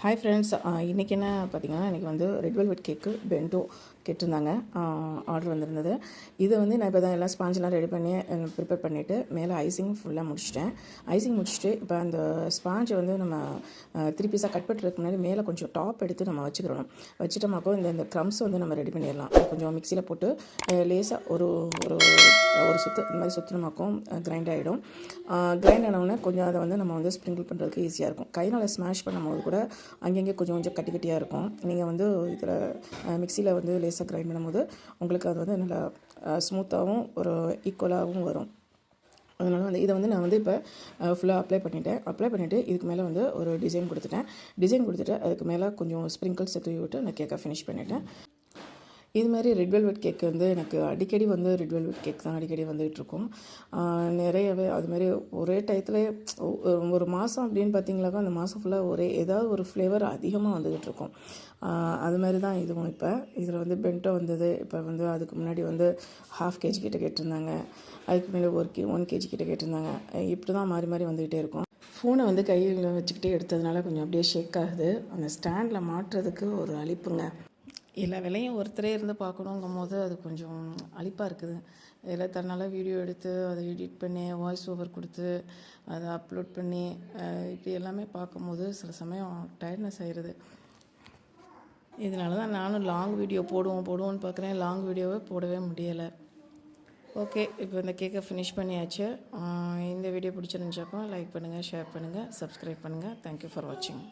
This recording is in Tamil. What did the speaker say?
ஹாய் ஃப்ரெண்ட்ஸ், இன்றைக்கி என்ன பார்த்தீங்கன்னா, இன்றைக்கி வந்து ரெட் வெல்வெட் கேக்கு பென்டோ கேட்டிருந்தாங்க. ஆர்டர் வந்திருந்தது. இதை வந்து நான் இப்போ தான் எல்லாம் ஸ்பாஞ்செலாம் ரெடி பண்ணி ப்ரிப்பேர் பண்ணிவிட்டு மேலே ஐசிங் ஃபுல்லாக முடிச்சிட்டேன். ஐசிங் முடிச்சுட்டு இப்போ அந்த ஸ்பாஞ்சை வந்து நம்ம 3 பீஸாக கட் பண்ணுறதுக்கு முன்னாடி மேலே கொஞ்சம் டாப் எடுத்து நம்ம வச்சுக்கிறணும். வச்சுட்டோமாக்கோ இந்த க்ரம்ஸ் வந்து நம்ம ரெடி பண்ணிடலாம். கொஞ்சம் மிக்சியில் போட்டு லேசாக ஒரு ஒரு ஒரு சுற்று இந்த மாதிரி சுற்றினமாக்கும் கிரைண்ட் ஆகிடும். கிரைண்ட் ஆனவுடனே கொஞ்சம் அதை வந்து நம்ம வந்து ஸ்ப்ரிங்கிள் பண்ணுறதுக்கு ஈஸியாக இருக்கும். கைனால் ஸ்மாஷ் பண்ணும்போது கூட அங்கங்கே கொஞ்சம் கொஞ்சம் கட்டி கட்டியாக இருக்கும். நீங்கள் வந்து இதில் மிக்சியில் வந்து லேசாக கிரைண்ட் பண்ணும்போது உங்களுக்கு அது வந்து நல்லா ஸ்மூத்தாகவும் ஒரு ஈக்குவலாகவும் வரும். அதனால் வந்து இதை வந்து நான் வந்து இப்போ ஃபுல்லாக அப்ளை பண்ணிவிட்டு இதுக்கு மேலே வந்து ஒரு டிசைன் கொடுத்துட்டு அதுக்கு மேலே கொஞ்சம் ஸ்ப்ரிங்கிள்ஸை தூவி விட்டு நான் கேக்கை ஃபினிஷ் பண்ணிவிட்டேன். இதுமாதிரி ரெட் வெல்வெட் கேக் வந்து எனக்கு அடிக்கடி வந்து ரெட் வெல்வெட் கேக் தான் அடிக்கடி வந்துகிட்ருக்கும். நிறையவே அதுமாரி ஒரே டயத்தில் ஒரு மாதம் அப்படின்னு பார்த்தீங்களாக்கா அந்த மாதம் ஃபுல்லாக ஏதாவது ஒரு ஃப்ளேவர் அதிகமாக வந்துக்கிட்டு அதுமாரி தான் இதுவும். இப்போ இதில் வந்து பென்டோ வந்தது. இப்போ வந்து அதுக்கு முன்னாடி வந்து 1/2 kg கிட்ட கேட்டிருந்தாங்க. அதுக்கு முன்னாடி 1 kg கிட்ட கேட்டிருந்தாங்க. இப்படி தான் மாறி மாறி வந்துக்கிட்டே இருக்கும். ஃபோனை வந்து கையில் வச்சுக்கிட்டே எடுத்ததுனால கொஞ்சம் அப்படியே ஷேக் ஆகுது. அந்த ஸ்டாண்டில் மாட்டுறதுக்கு ஒரு அளிப்புங்க. எல்லா வேலையும் ஒருத்தரே இருந்து பார்க்கணுங்கும் போது அது கொஞ்சம் அளிப்பாக இருக்குது. இதில் தன்னால் வீடியோ எடுத்து அதை எடிட் பண்ணி வாய்ஸ் ஓவர் கொடுத்து அதை அப்லோட் பண்ணி இப்படி எல்லாமே பார்க்கும்போது சில சமயம் டயர்ட்னஸ் ஆயிடுது. இதனால தான் நானும் லாங் வீடியோ போடுவோன்னு பார்க்குறேன். லாங் வீடியோவை போடவே முடியலை. ஓகே, இப்போ இந்த கேக்கை ஃபினிஷ் பண்ணியாச்சு. இந்த வீடியோ பிடிச்சிருந்துச்சாக்கும் லைக் பண்ணுங்கள், ஷேர் பண்ணுங்கள், சப்ஸ்கிரைப் பண்ணுங்கள். தேங்க்யூ ஃபார் வாட்சிங்.